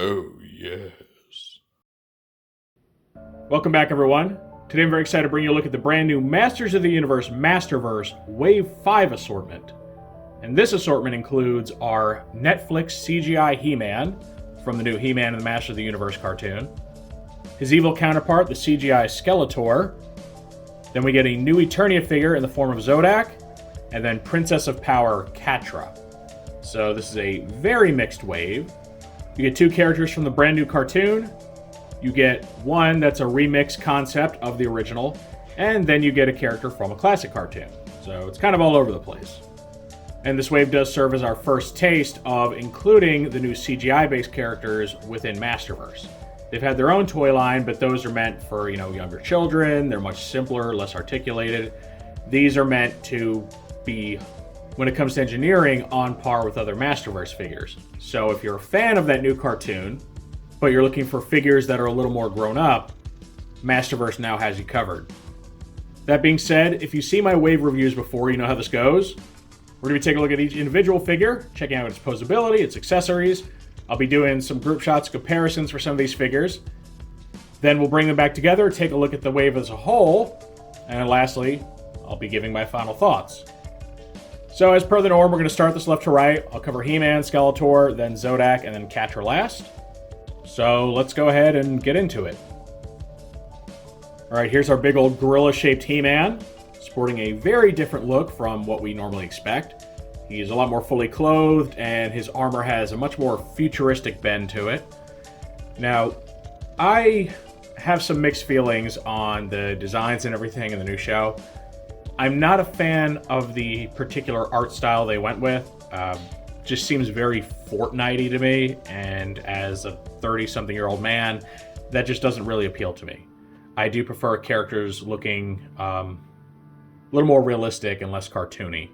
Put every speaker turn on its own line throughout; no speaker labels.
Oh, yes.
Welcome back, everyone. Today I'm very excited to bring you a look at the brand new Masters of the Universe Masterverse Wave 5 assortment. And this assortment includes our Netflix CGI He-Man from the new He-Man and the Masters of the Universe cartoon, his evil counterpart, the CGI Skeletor. Then we get a new Eternia figure in the form of Zodac, and then Princess of Power Catra. So this is a very mixed wave. You get two characters from the brand new cartoon. You get one that's a remix concept of the original, and then you get a character from a classic cartoon. So it's kind of all over the place. And this wave does serve as our first taste of including the new CGI-based characters within Masterverse. They've had their own toy line, but those are meant for, younger children. They're much simpler, less articulated. These are meant to be, when it comes to engineering, on par with other Masterverse figures. So if you're a fan of that new cartoon, but you're looking for figures that are a little more grown up, Masterverse now has you covered. That being said, if you see my wave reviews before, you know how this goes. We're going to be taking a look at each individual figure, checking out its posability, its accessories. I'll be doing some group shots comparisons for some of these figures. Then we'll bring them back together, take a look at the wave as a whole, and lastly, I'll be giving my final thoughts. So as per the norm, we're going to start this left to right. I'll cover He-Man, Skeletor, then Zodac, and then Catra last. So let's go ahead and get into it. Alright, here's our big old gorilla-shaped He-Man, sporting a very different look from what we normally expect. He's a lot more fully clothed, and his armor has a much more futuristic bend to it. Now, I have some mixed feelings on the designs and everything in the new show. I'm not a fan of the particular art style they went with. Just seems very Fortnite-y to me, and as a 30-something-year-old man, that just doesn't really appeal to me. I do prefer characters looking a little more realistic and less cartoony.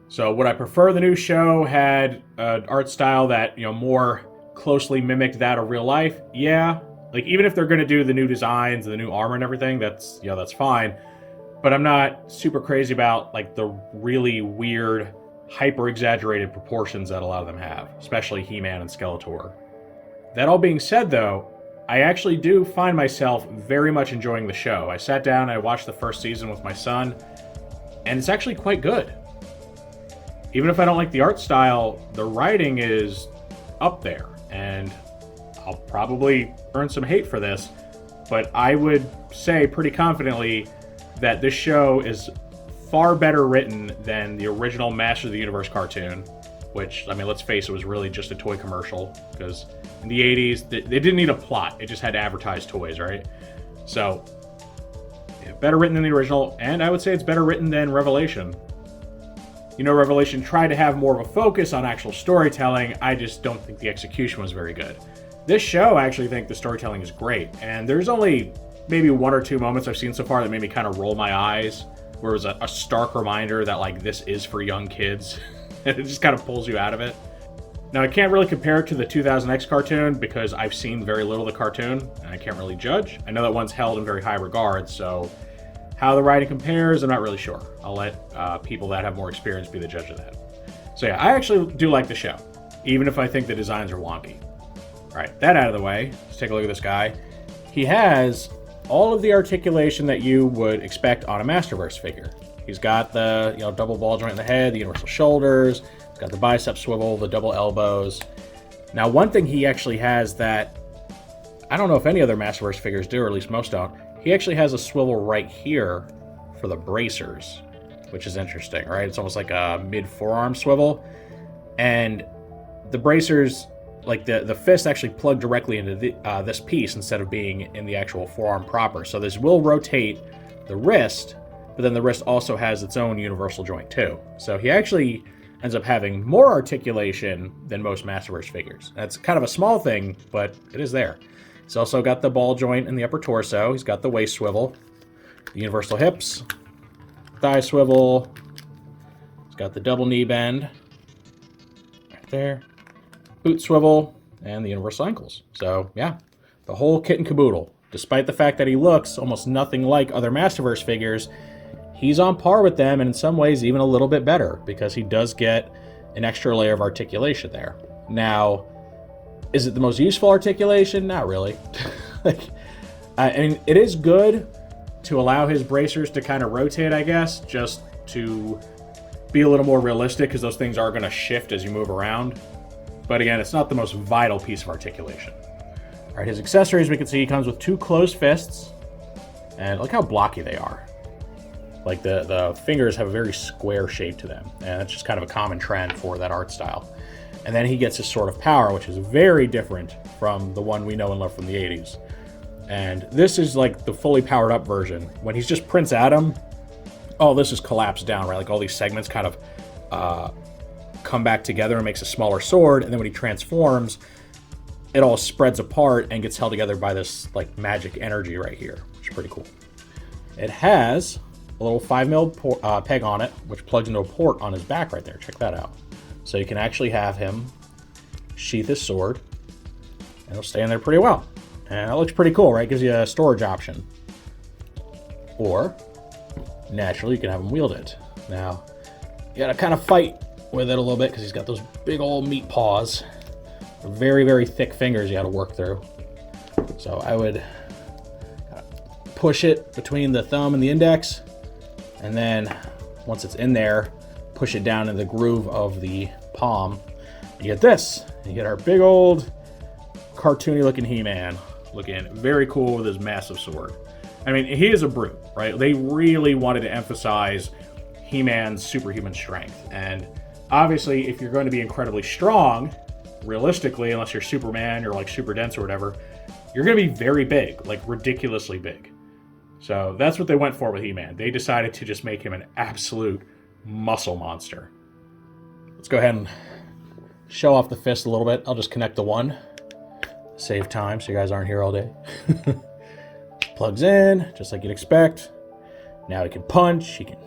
So would I prefer the new show had an art style that, more closely mimicked that of real life? Yeah. Like, even if they're going to do the new designs, the new armor and everything, that's fine. But I'm not super crazy about, the really weird, hyper-exaggerated proportions that a lot of them have, especially He-Man and Skeletor. That all being said, though, I actually do find myself very much enjoying the show. I sat down and I watched the first season with my son, and it's actually quite good. Even if I don't like the art style, the writing is up there, and I'll probably earn some hate for this, but I would say pretty confidently that this show is far better written than the original Masters of the Universe cartoon, which, let's face it, was really just a toy commercial, because in the 80s, they didn't need a plot. It just had to advertise toys, right? So, yeah, better written than the original, and I would say it's better written than Revelation. Revelation tried to have more of a focus on actual storytelling. I just don't think the execution was very good. This show, I actually think the storytelling is great, and there's only maybe one or two moments I've seen so far that made me kind of roll my eyes, where it was a stark reminder that, this is for young kids. And it just kind of pulls you out of it. Now, I can't really compare it to the 2000X cartoon because I've seen very little of the cartoon, and I can't really judge. I know that one's held in very high regard, so how the writing compares, I'm not really sure. I'll let people that have more experience be the judge of that. So yeah, I actually do like the show, even if I think the designs are wonky. All right, that out of the way, let's take a look at this guy. He has all of the articulation that you would expect on a Masterverse figure. He's got the double ball joint in the head, the universal shoulders, he's got the bicep swivel, the double elbows. Now, one thing he actually has that I don't know if any other Masterverse figures do, or at least most don't, he actually has a swivel right here for the bracers, which is interesting, right? It's almost like a mid-forearm swivel. And the bracers, the fist actually plug directly into this piece instead of being in the actual forearm proper. So this will rotate the wrist, but then the wrist also has its own universal joint too. So he actually ends up having more articulation than most Masterverse figures. That's kind of a small thing, but it is there. He's also got the ball joint in the upper torso. He's got the waist swivel, the universal hips, thigh swivel. He's got the double knee bend right there, boot swivel, and the universal ankles. So yeah, the whole kit and caboodle. Despite the fact that he looks almost nothing like other Masterverse figures, he's on par with them, and in some ways even a little bit better, because he does get an extra layer of articulation there. Now, Is it the most useful articulation? Not really. Like, I mean, it is good to allow his bracers to kind of rotate, I guess, just to be a little more realistic, because those things are going to shift as you move around. But again, it's not the most vital piece of articulation. All right, his accessories, we can see he comes with 2 closed fists. And look how blocky they are. Like, the fingers have a very square shape to them. And that's just kind of a common trend for that art style. And then he gets his Sword of Power, which is very different from the one we know and love from the 80s. And this is like the fully powered up version. When he's just Prince Adam, all this is collapsed down, right? Like all these segments kind of come back together and makes a smaller sword. And then when he transforms, it all spreads apart and gets held together by this like magic energy right here, which is pretty cool. It has a little 5mm peg on it, which plugs into a port on his back right there. Check that out. So you can actually have him sheath his sword, and it'll stay in there pretty well. And that looks pretty cool, right? Gives you a storage option. Or, naturally, you can have him wield it. Now, you gotta kind of fight with it a little bit, because he's got those big old meat paws. Very, very thick fingers you gotta work through. So I would push it between the thumb and the index, and then once it's in there, push it down in the groove of the palm. You get this. You get our big old cartoony looking He-Man, looking very cool with his massive sword. I mean, he is a brute, right? They really wanted to emphasize He-Man's superhuman strength. And obviously, if you're going to be incredibly strong, realistically, unless you're Superman, you're like super dense or whatever, you're going to be very big, like ridiculously big. So that's what they went for with He-Man. They decided to just make him an absolute muscle monster. Let's go ahead and show off the fist a little bit. I'll just connect the one. Save time so you guys aren't here all day. Plugs in, just like you'd expect. Now he can punch, he can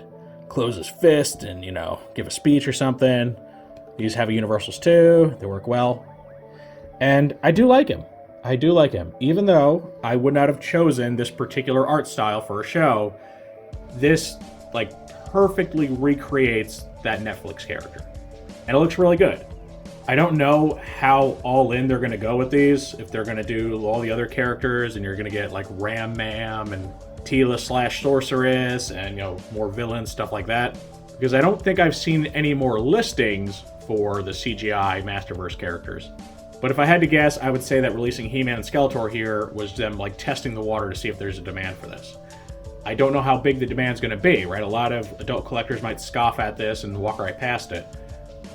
close his fist and, you know, give a speech or something. These heavy universals too, they work well. And I do like him. I do like him. Even though I would not have chosen this particular art style for a show, this, like, perfectly recreates that Netflix character. And it looks really good. I don't know how all in they're going to go with these. If they're going to do all the other characters and you're going to get like Ram Mam and Tila / Sorceress and, you know, more villains, stuff like that. Because I don't think I've seen any more listings for the CGI Masterverse characters. But if I had to guess, I would say that releasing He-Man and Skeletor here was them like testing the water to see if there's a demand for this. I don't know how big the demand's going to be, right? A lot of adult collectors might scoff at this and walk right past it.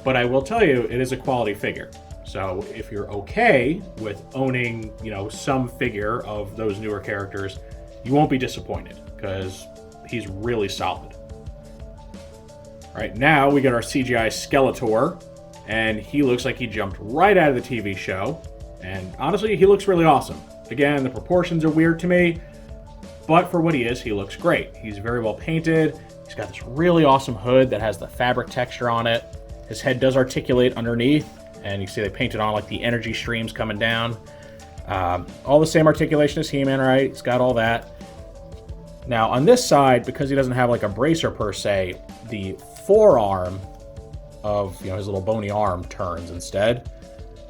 But I will tell you, it is a quality figure. So if you're okay with owning, you know, some figure of those newer characters, you won't be disappointed, because he's really solid. All right, now we got our CGI Skeletor, and he looks like he jumped right out of the TV show. And honestly, he looks really awesome. Again, the proportions are weird to me, but for what he is, he looks great. He's very well painted. He's got this really awesome hood that has the fabric texture on it. His head does articulate underneath, and you see they painted on like the energy streams coming down. All the same articulation as He-Man, right? He's got all that. Now on this side, because he doesn't have like a bracer per se, the forearm of, you know, his little bony arm turns instead.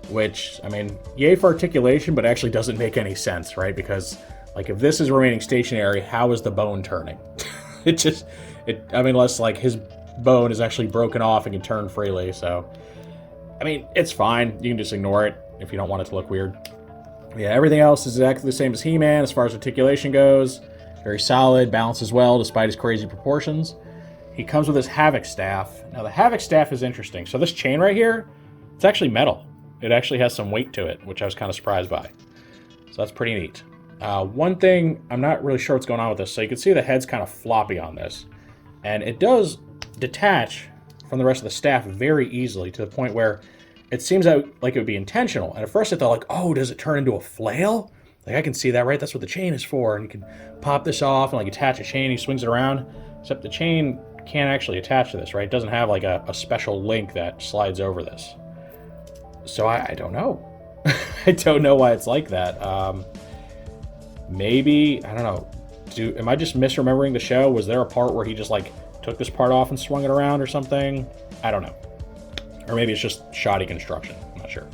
Which, I mean, yay for articulation, but actually doesn't make any sense, right? Because like if this is remaining stationary, how is the bone turning? I mean, unless like his bone is actually broken off and can turn freely. So, I mean, it's fine. You can just ignore it if you don't want it to look weird. Yeah, everything else is exactly the same as He-Man as far as articulation goes. Very solid, balances well despite his crazy proportions. He comes with his Havoc Staff. Now, the Havoc Staff is interesting. So this chain right here, it's actually metal. It actually has some weight to it, which I was kind of surprised by. So that's pretty neat. One thing, I'm not really sure what's going on with this. So you can see the head's kind of floppy on this. And it does detach from the rest of the staff very easily, to the point where it seems like it would be intentional. And at first I thought like, oh, does it turn into a flail? Like, I can see that, right? That's what the chain is for. And you can pop this off and like attach a chain. He swings it around. Except the chain can't actually attach to this, right? It doesn't have like a special link that slides over this. So I don't know. I don't know why it's like that. Maybe, I don't know. Am I just misremembering the show? Was there a part where he just like took this part off and swung it around or something? I don't know. Or maybe it's just shoddy construction. I'm not sure.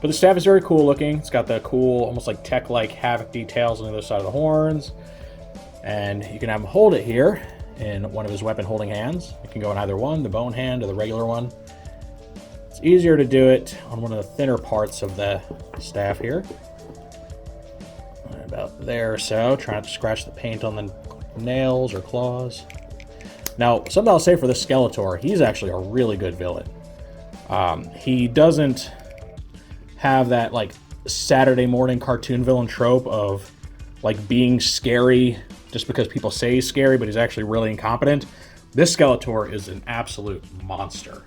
But the staff is very cool looking. It's got the cool, almost like tech-like Havoc details on the other side of the horns. And you can have him hold it here in one of his weapon holding hands. It can go in either one, the bone hand or the regular one. It's easier to do it on one of the thinner parts of the staff here. About there or so. Try not to scratch the paint on the nails or claws. Now, something I'll say for this Skeletor, he's actually a really good villain. He doesn't have that like Saturday morning cartoon villain trope of like being scary just because people say he's scary, but he's actually really incompetent. This Skeletor is an absolute monster.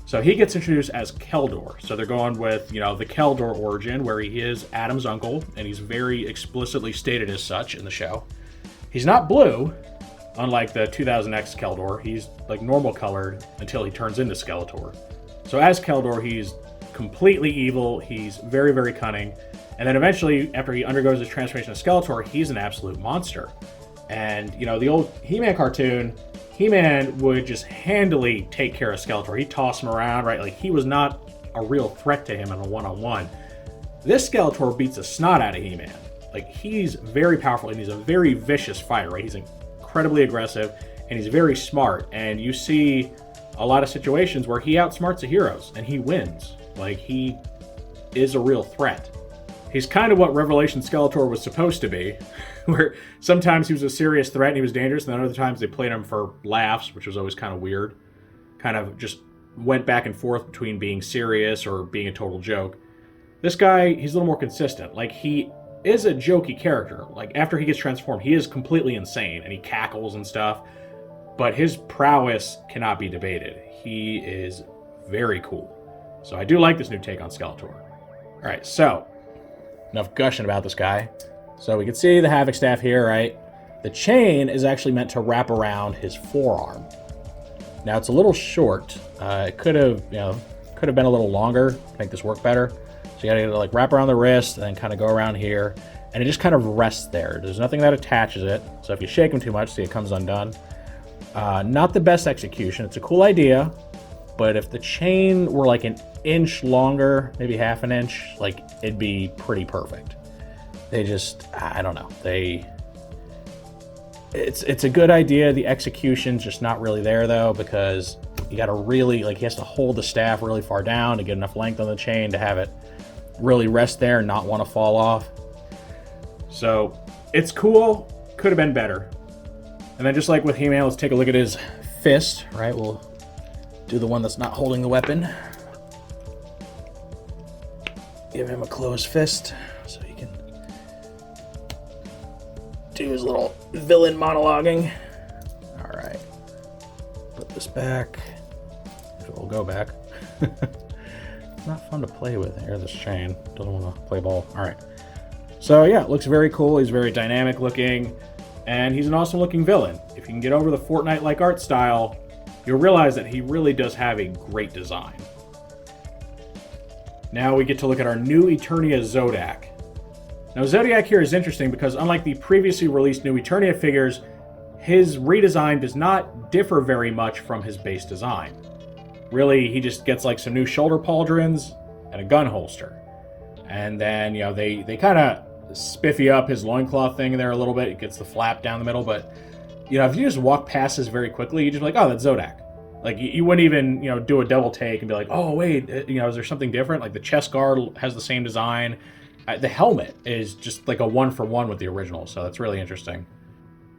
So he gets introduced as Keldor. So they're going with, you know, the Keldor origin, where he is Adam's uncle, and he's very explicitly stated as such in the show. He's not blue, unlike the 2000X Keldor. He's like normal colored until he turns into Skeletor. So as Keldor, he's completely evil. He's very, very cunning. And then eventually, after he undergoes his transformation to Skeletor, he's an absolute monster. And, you know, the old He-Man cartoon, He-Man would just handily take care of Skeletor. He'd toss him around, right? Like, he was not a real threat to him in a one-on-one. This Skeletor beats the snot out of He-Man. Like, he's very powerful, and he's a very vicious fighter, right? He's incredibly aggressive, and he's very smart. And you see a lot of situations where he outsmarts the heroes, and he wins. Like, he is a real threat. He's kind of what Revelation Skeletor was supposed to be, where sometimes he was a serious threat and he was dangerous, and then other times they played him for laughs, which was always kind of weird. Kind of just went back and forth between being serious or being a total joke. This guy, he's a little more consistent. Like, he is a jokey character. Like, after he gets transformed, he is completely insane, and he cackles and stuff, but his prowess cannot be debated. He is very cool. So I do like this new take on Skeletor. All right, so enough gushing about this guy. So we can see the Havoc staff here, right? The chain is actually meant to wrap around his forearm. Now it's a little short. It could have, could have been a little longer to make this work better. So you gotta like wrap around the wrist and then kind of go around here, and it just kind of rests there. There's nothing that attaches it. So if you shake him too much, see, it comes undone. Not the best execution. It's a cool idea, but if the chain were like an inch longer, maybe half an inch, like it'd be pretty perfect. They just, I don't know. It's a good idea. The execution's just not really there though, because you got to really, like, he has to hold the staff really far down to get enough length on the chain to have it really rest there and not want to fall off. So it's cool. Could have been better. And then just like with He-Man, let's take a look at his fist, right? We'll do the one that's not holding the weapon. Give him a closed fist so he can do his little villain monologuing. All right. Put this back. If it will go back. It's not fun to play with here, this chain. Doesn't want to play ball. All right. So yeah, it looks very cool. He's very dynamic looking. And he's an awesome looking villain. If you can get over the Fortnite-like art style, you'll realize that he really does have a great design. Now we get to look at our new Eternia Zodac. Now Zodiac here is interesting because unlike the previously released new Eternia figures, his redesign does not differ very much from his base design. Really, he just gets like some new shoulder pauldrons and a gun holster. And then, they kind of spiffy up his loincloth thing there a little bit. It gets the flap down the middle, but if you just walk past this very quickly, you just like, oh, that's Zodac. Like, you wouldn't even, do a double take and be like, oh, wait, is there something different? Like, the chest guard has the same design. The helmet is just like a one-for-one with the original, so that's really interesting.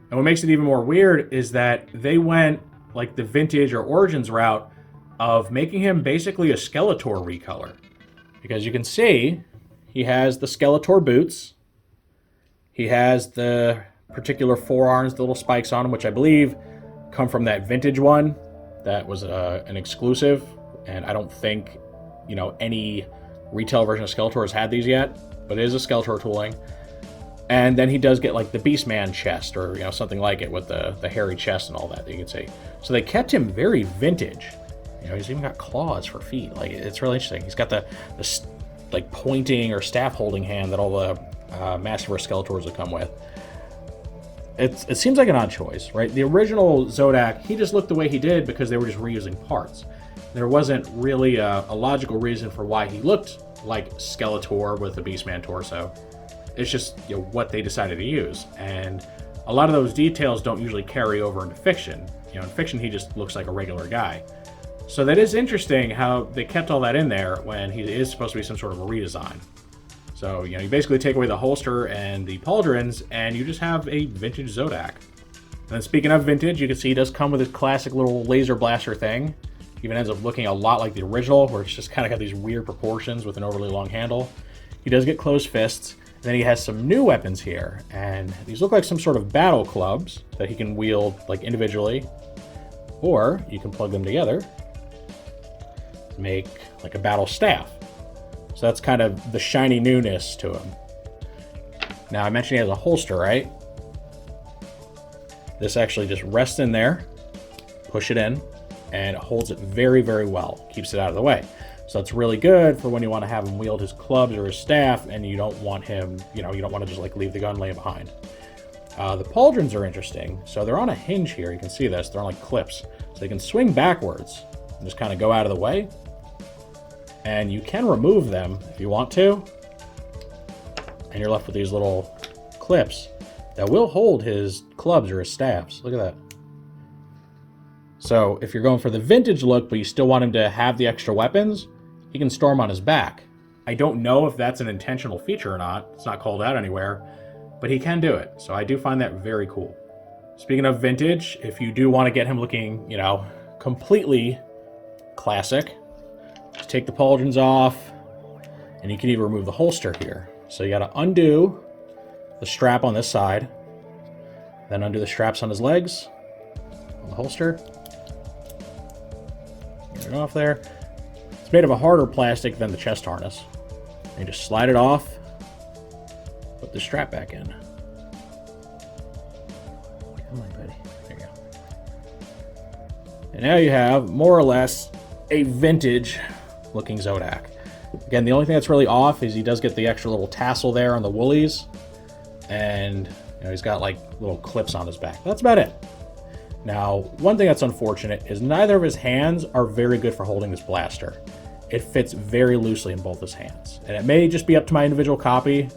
And what makes it even more weird is that they went, like, the vintage or Origins route of making him basically a Skeletor recolor. Because you can see he has the Skeletor boots. He has the particular forearms, the little spikes on them, which I believe come from that vintage one. That was an exclusive, and I don't think, any retail version of Skeletor has had these yet, but it is a Skeletor tooling. And then he does get like the Beastman chest, or something like it with the hairy chest and all that you can see. So they kept him very vintage. He's even got claws for feet. Like, it's really interesting. He's got the like pointing or staff holding hand that all the Masterverse Skeletors would come with. It seems like an odd choice, right? The original Zodac, he just looked the way he did because they were just reusing parts. There wasn't really a logical reason for why he looked like Skeletor with the Beastman torso. It's just, you know, what they decided to use. And a lot of those details don't usually carry over into fiction. You know, in fiction, he just looks like a regular guy. So that is interesting how they kept all that in there when he is supposed to be some sort of a redesign. So, you know, you basically take away the holster and the pauldrons, and you just have a vintage Zodac. And then speaking of vintage, you can see he does come with his classic little laser blaster thing. Even ends up looking a lot like the original, where it's just kind of got these weird proportions with an overly long handle. He does get closed fists. And then he has some new weapons here, and these look like some sort of battle clubs that he can wield like individually, or you can plug them together to make like a battle staff. So that's kind of the shiny newness to him. Now, I mentioned he has a holster, right? This actually just rests in there, push it in, and it holds it very, very well. Keeps it out of the way. So it's really good for when you want to have him wield his clubs or his staff, and you don't want him, you know, you don't want to just like leave the gun laying behind. The pauldrons are interesting. So they're on a hinge here. You can see this. They're on like clips. So they can swing backwards and just kind of go out of the way. And you can remove them if you want to. And you're left with these little clips that will hold his clubs or his staffs. Look at that. So if you're going for the vintage look, but you still want him to have the extra weapons, he can store them on his back. I don't know if that's an intentional feature or not. It's not called out anywhere, but he can do it. So I do find that very cool. Speaking of vintage, if you do want to get him looking, you know, completely classic, just take the pauldrons off, and you can even remove the holster here. So you got to undo the strap on this side, then undo the straps on his legs, on the holster. Get it off there. It's made of a harder plastic than the chest harness. And you just slide it off, put the strap back in. Come on, buddy. There you go. And now you have, more or less, a vintage looking Zodac. Again, the only thing that's really off is he does get the extra little tassel there on the woolies. And you know, he's got like little clips on his back. That's about it. Now, one thing that's unfortunate is neither of his hands are very good for holding this blaster. It fits very loosely in both his hands. And it may just be up to my individual copy.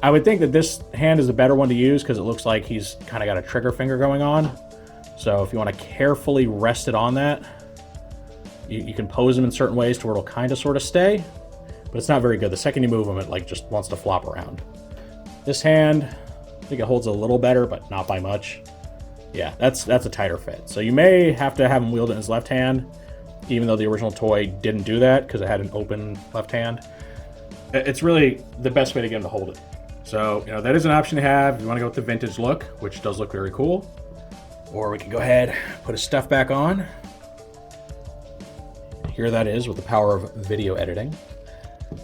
I would think that this hand is the better one to use because it looks like he's kind of got a trigger finger going on. So if you want to carefully rest it on that, you can pose him in certain ways to where it'll kind of sort of stay. But it's not very good. The second you move him, it like just wants to flop around. This hand, I think it holds a little better, but not by much. Yeah, that's a tighter fit. So you may have to have him wield it in his left hand, even though the original toy didn't do that because it had an open left hand. It's really the best way to get him to hold it. So, you know, that is an option to have. You want to go with the vintage look, which does look very cool. Or we can go ahead, put his stuff back on. Here that is with the power of video editing.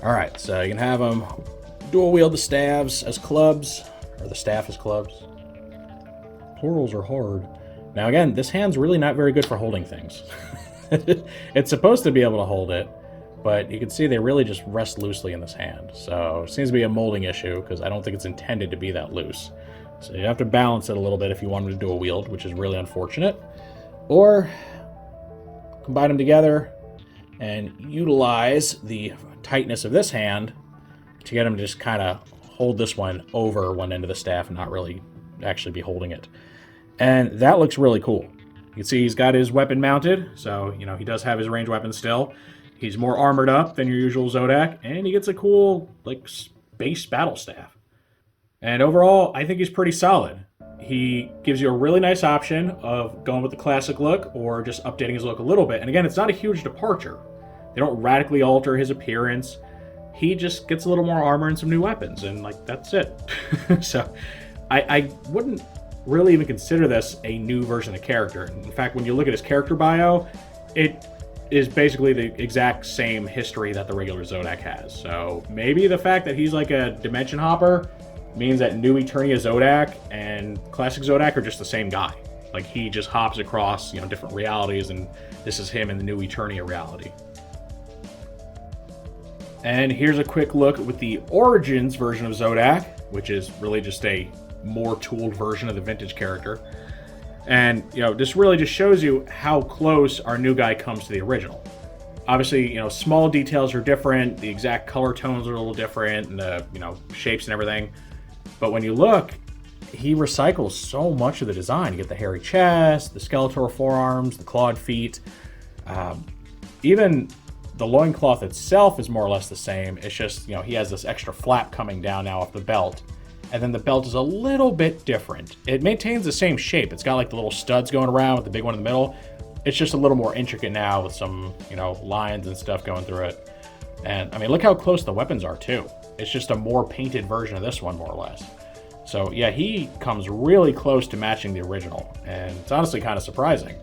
All right, so you can have him dual wield the staves as clubs, or the staff as clubs. Plurals are hard. Now again, this hand's really not very good for holding things. It's supposed to be able to hold it, but you can see they really just rest loosely in this hand. So it seems to be a molding issue because I don't think it's intended to be that loose. So you have to balance it a little bit if you want them to dual wield, which is really unfortunate. Or combine them together and utilize the tightness of this hand to get him to just kind of hold this one over one end of the staff and not really actually be holding it. And that looks really cool. You can see he's got his weapon mounted, so, you know, he does have his ranged weapon still. He's more armored up than your usual Zodac, and he gets a cool, like, space battle staff. And overall, I think he's pretty solid. He gives you a really nice option of going with the classic look or just updating his look a little bit. And again, it's not a huge departure. They don't radically alter his appearance. He just gets a little more armor and some new weapons, and, like, that's it. So I wouldn't really even consider this a new version of the character. In fact, when you look at his character bio, it is basically the exact same history that the regular Zodac has. So maybe the fact that he's like a dimension hopper means that new Eternia Zodac and classic Zodac are just the same guy. Like, he just hops across, you know, different realities, and this is him in the new Eternia reality. And here's a quick look with the Origins version of Zodac, which is really just a more tooled version of the vintage character. And, you know, this really just shows you how close our new guy comes to the original. Obviously, small details are different. The exact color tones are a little different, and the, shapes and everything. But when you look, he recycles so much of the design. You get the hairy chest, the Skeletor forearms, the clawed feet. Even the loincloth itself is more or less the same. It's just, he has this extra flap coming down now off the belt. And then the belt is a little bit different. It maintains the same shape. It's got like the little studs going around with the big one in the middle. It's just a little more intricate now with some, lines and stuff going through it. And I mean, look how close the weapons are too. It's just a more painted version of this one, more or less. So yeah, he comes really close to matching the original. And it's honestly kind of surprising.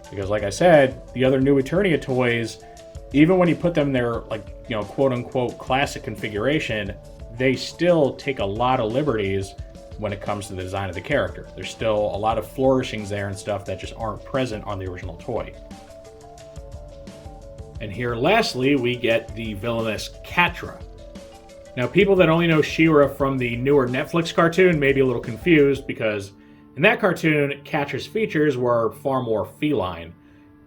Because like I said, the other new Eternia toys, even when you put them in their, like, quote unquote classic configuration, they still take a lot of liberties when it comes to the design of the character. There's still a lot of flourishings there and stuff that just aren't present on the original toy. And here, lastly, we get the villainous Catra. Now, people that only know She-Ra from the newer Netflix cartoon may be a little confused because in that cartoon, Catra's features were far more feline,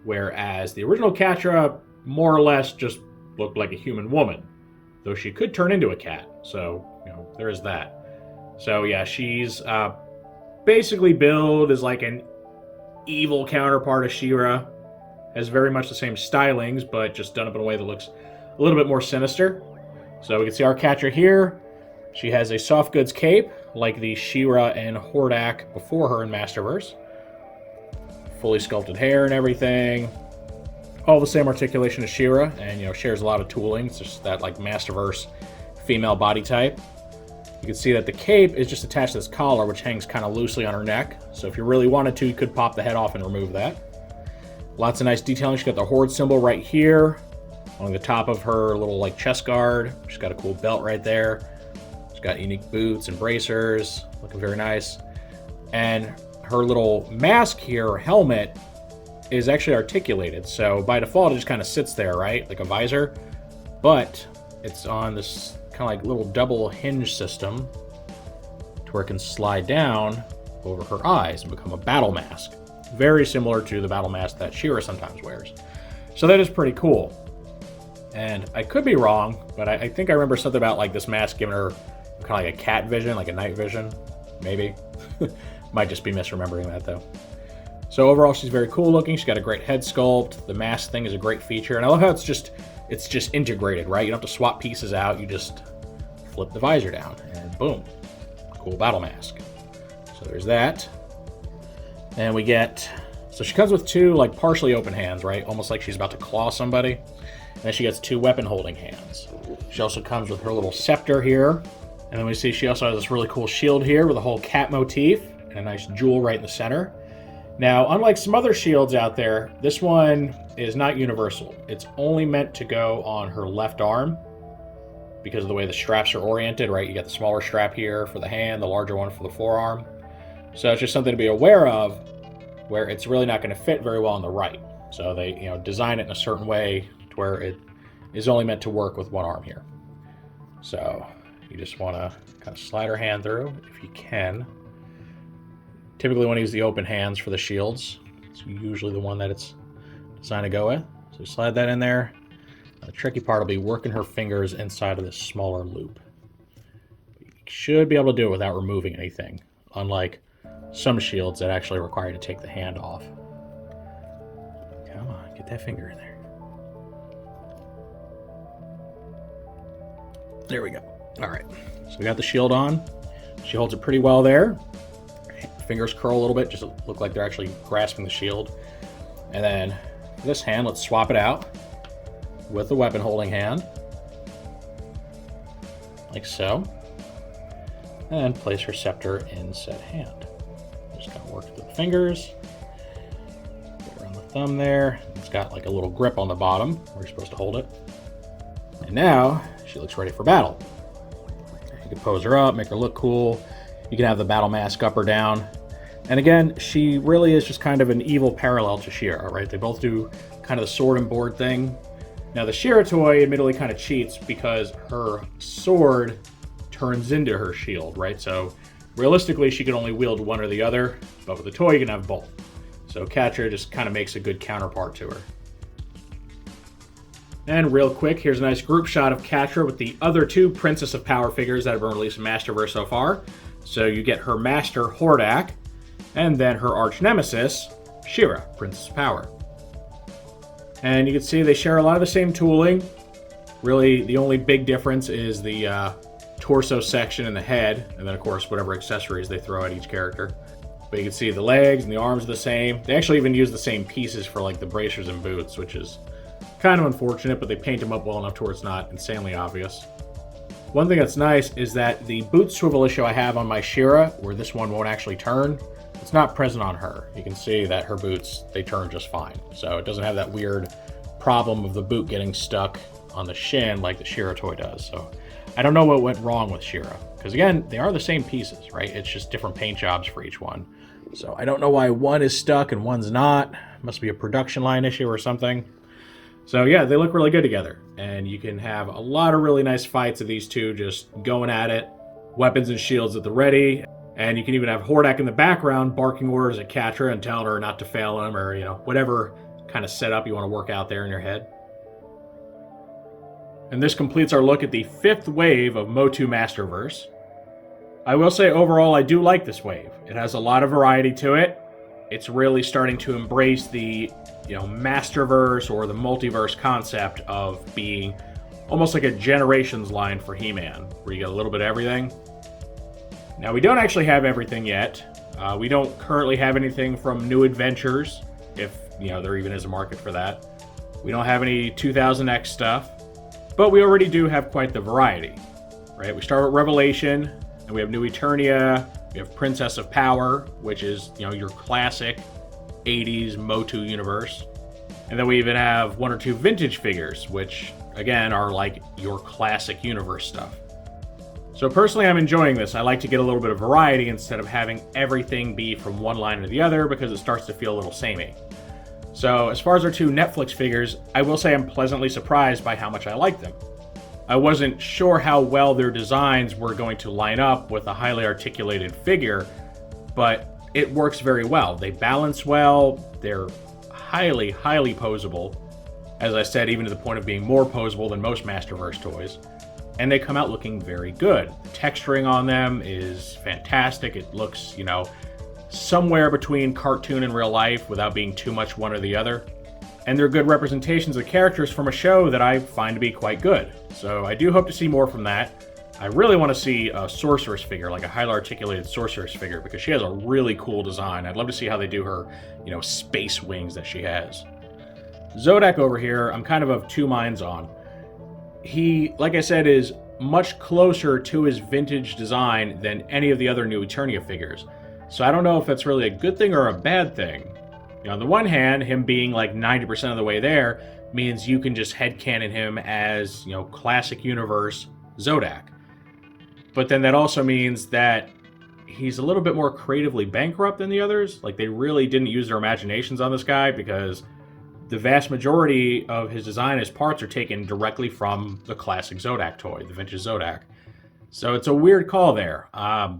whereas the original Catra more or less just looked like a human woman, though she could turn into a cat. So, there is that. So yeah, she's basically billed as like an evil counterpart of She-Ra. Has very much the same stylings, but just done up in a way that looks a little bit more sinister. So we can see our Catra here. She has a soft goods cape, like the She-Ra and Hordak before her in Masterverse. Fully sculpted hair and everything. All the same articulation as She-Ra, and shares a lot of tooling. It's just that like Masterverse female body type. You can see that the cape is just attached to this collar, which hangs kind of loosely on her neck. So if you really wanted to, you could pop the head off and remove that. Lots of nice detailing. She's got the Horde symbol right here along the top of her little like chest guard. She's got a cool belt right there. She's got unique boots and bracers, looking very nice. And her little mask here, or helmet, is actually articulated. So by default, it just kind of sits there, right? Like a visor. But it's on this kind of like little double hinge system to where it can slide down over her eyes and become a battle mask. Very similar to the battle mask that She-Ra sometimes wears. So that is pretty cool. And I could be wrong, but I think I remember something about like this mask giving her kind of like a cat vision, like a night vision, maybe. Might just be misremembering that though. So overall, she's very cool looking. She's got a great head sculpt. The mask thing is a great feature. And I love how it's just integrated, right? You don't have to swap pieces out. You just flip the visor down and boom, cool battle mask. So there's that. And we get, so she comes with two like partially open hands, right? Almost like she's about to claw somebody. And then she gets two weapon holding hands. She also comes with her little scepter here. And then we see she also has this really cool shield here with a whole cat motif and a nice jewel right in the center. Now, unlike some other shields out there, this one is not universal. It's only meant to go on her left arm because of the way the straps are oriented, right? You got the smaller strap here for the hand, the larger one for the forearm. So it's just something to be aware of where it's really not going to fit very well on the right. So they, design it in a certain way to where it is only meant to work with one arm here. So you just want to kind of slide her hand through if you can. Typically want to use the open hands for the shields. It's usually the one that it's designed to go with. So slide that in there. The tricky part will be working her fingers inside of this smaller loop. You should be able to do it without removing anything, unlike some shields that actually require you to take the hand off. Come on, get that finger in there. There we go. All right, so we got the shield on. She holds it pretty well there. Fingers curl a little bit, just look like they're actually grasping the shield. And then this hand, let's swap it out with the weapon holding hand, like so. And place her scepter in said hand. Just kind of work through the fingers, get around the thumb there. It's got like a little grip on the bottom where you're supposed to hold it. And now she looks ready for battle. You can pose her up, make her look cool. You can have the battle mask up or down. And again, she really is just kind of an evil parallel to She-Ra, right? They both do kind of the sword and board thing. Now the She-Ra toy admittedly kind of cheats because her sword turns into her shield, right? So realistically, she can only wield one or the other, but with the toy, you can have both. So Catra just kind of makes a good counterpart to her. And real quick, here's a nice group shot of Catra with the other two Princess of Power figures that have been released in Masterverse so far. So you get her master, Zodac, and then her arch nemesis, She-Ra, Princess of Power. And you can see they share a lot of the same tooling. Really, the only big difference is the torso section and the head, and then of course whatever accessories they throw at each character. But you can see the legs and the arms are the same. They actually even use the same pieces for like the bracers and boots, which is kind of unfortunate, but they paint them up well enough to where it's not insanely obvious. One thing that's nice is that the boot swivel issue I have on my She-Ra, where this one won't actually turn, it's not present on her. You can see that her boots, they turn just fine. So it doesn't have that weird problem of the boot getting stuck on the shin like the She-Ra toy does. So I don't know what went wrong with She-Ra, because again, they are the same pieces, right? It's just different paint jobs for each one. So I don't know why one is stuck and one's not. Must be a production line issue or something. So yeah, they look really good together, and you can have a lot of really nice fights of these two just going at it, weapons and shields at the ready, and you can even have Zodac in the background barking orders at Catra and telling her not to fail him, or whatever kind of setup you want to work out there in your head. And this completes our look at the 5th wave of MOTU Masterverse. I will say overall I do like this wave. It has a lot of variety to it. It's really starting to embrace the Masterverse or the multiverse concept of being almost like a Generations line for He-Man, where you get a little bit of everything. Now, we don't actually have everything yet. We don't currently have anything from New Adventures, if there even is a market for that. We don't have any 2000X stuff, but we already do have quite the variety, right? We start with Revelation, and we have New Eternia, we have Princess of Power, which is, your classic 80s MOTU universe. And then we even have 1 or 2 vintage figures, which, again, are like your classic universe stuff. So personally, I'm enjoying this. I like to get a little bit of variety instead of having everything be from one line or the other, because it starts to feel a little samey. So as far as our 2 Netflix figures, I will say I'm pleasantly surprised by how much I like them. I wasn't sure how well their designs were going to line up with a highly articulated figure, but it works very well. They balance well, they're highly, highly posable. As I said, even to the point of being more posable than most Masterverse toys. And they come out looking very good. The texturing on them is fantastic. It looks, somewhere between cartoon and real life without being too much one or the other. And they're good representations of characters from a show that I find to be quite good. So I do hope to see more from that. I really want to see a sorceress figure, like a highly articulated sorceress figure, because she has a really cool design. I'd love to see how they do her, space wings that she has. Zodac over here, I'm kind of 2 minds on. He, like I said, is much closer to his vintage design than any of the other New Eternia figures. So I don't know if that's really a good thing or a bad thing. On the one hand, him being like 90% of the way there means you can just headcanon him as, classic universe Zodac. But then that also means that he's a little bit more creatively bankrupt than the others. Like, they really didn't use their imaginations on this guy, because the vast majority of his design, his parts, are taken directly from the classic Zodac toy, the vintage Zodac. So it's a weird call there. I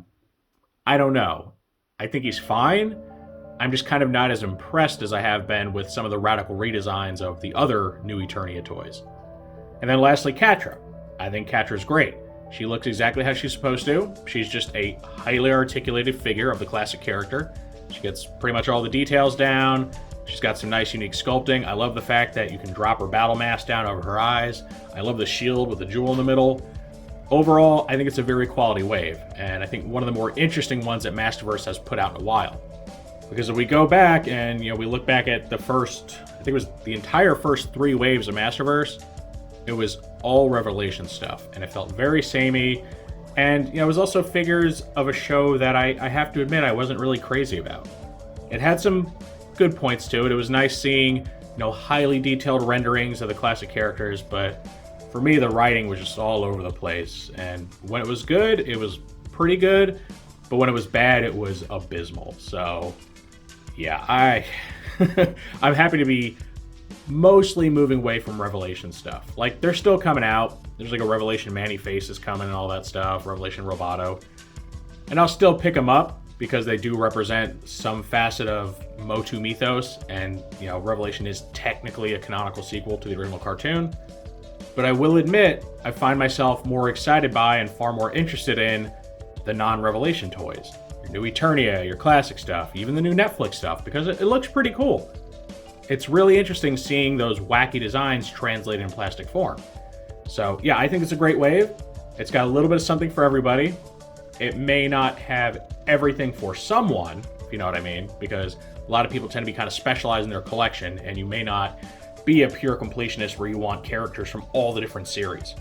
don't know. I think he's fine. I'm just kind of not as impressed as I have been with some of the radical redesigns of the other New Eternia toys. And then lastly, Catra. I think Catra's great. She looks exactly how she's supposed to. She's just a highly articulated figure of the classic character. She gets pretty much all the details down. She's got some nice, unique sculpting. I love the fact that you can drop her battle mask down over her eyes. I love the shield with the jewel in the middle. Overall, I think it's a very quality wave, and I think one of the more interesting ones that Masterverse has put out in a while. Because if we go back and, we look back at the first, I think it was the entire first 3 waves of Masterverse, it was all Revelation stuff, and it felt very samey. And, it was also figures of a show that I have to admit I wasn't really crazy about. It had some good points to it. It was nice seeing, highly detailed renderings of the classic characters, but for me, the writing was just all over the place. And when it was good, it was pretty good, but when it was bad, it was abysmal. So, yeah, I'm happy to be mostly moving away from Revelation stuff. Like, they're still coming out. There's like a Revelation Man-E-Face is coming and all that stuff, Revelation Roboto. And I'll still pick them up because they do represent some facet of MOTU mythos, and, Revelation is technically a canonical sequel to the original cartoon. But I will admit, I find myself more excited by and far more interested in the non-Revelation toys. Your new Eternia, your classic stuff, even the new Netflix stuff, because it looks pretty cool. It's really interesting seeing those wacky designs translated in plastic form. So yeah, I think it's a great wave. It's got a little bit of something for everybody. It may not have everything for someone, if you know what I mean, because a lot of people tend to be kind of specialized in their collection, and you may not be a pure completionist where you want characters from all the different series.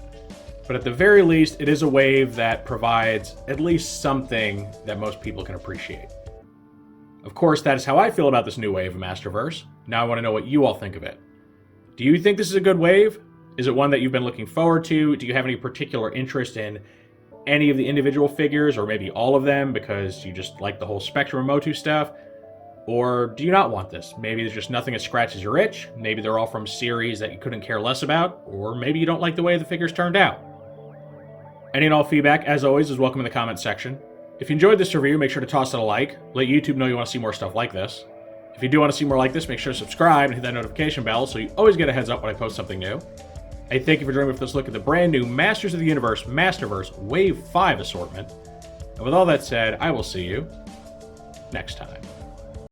But at the very least, it is a wave that provides at least something that most people can appreciate. Of course, that is how I feel about this new wave of Masterverse. Now I want to know what you all think of it. Do you think this is a good wave? Is it one that you've been looking forward to? Do you have any particular interest in any of the individual figures, or maybe all of them because you just like the whole spectrum of MOTU stuff? Or do you not want this? Maybe there's just nothing that scratches your itch. Maybe they're all from series that you couldn't care less about. Or maybe you don't like the way the figures turned out. Any and all feedback, as always, is welcome in the comments section. If you enjoyed this review, make sure to toss it a like. Let YouTube know you want to see more stuff like this. If you do want to see more like this, make sure to subscribe and hit that notification bell so you always get a heads up when I post something new. I thank you for joining me for this look at the brand new Masters of the Universe Masterverse Wave 5 assortment. And with all that said, I will see you next time.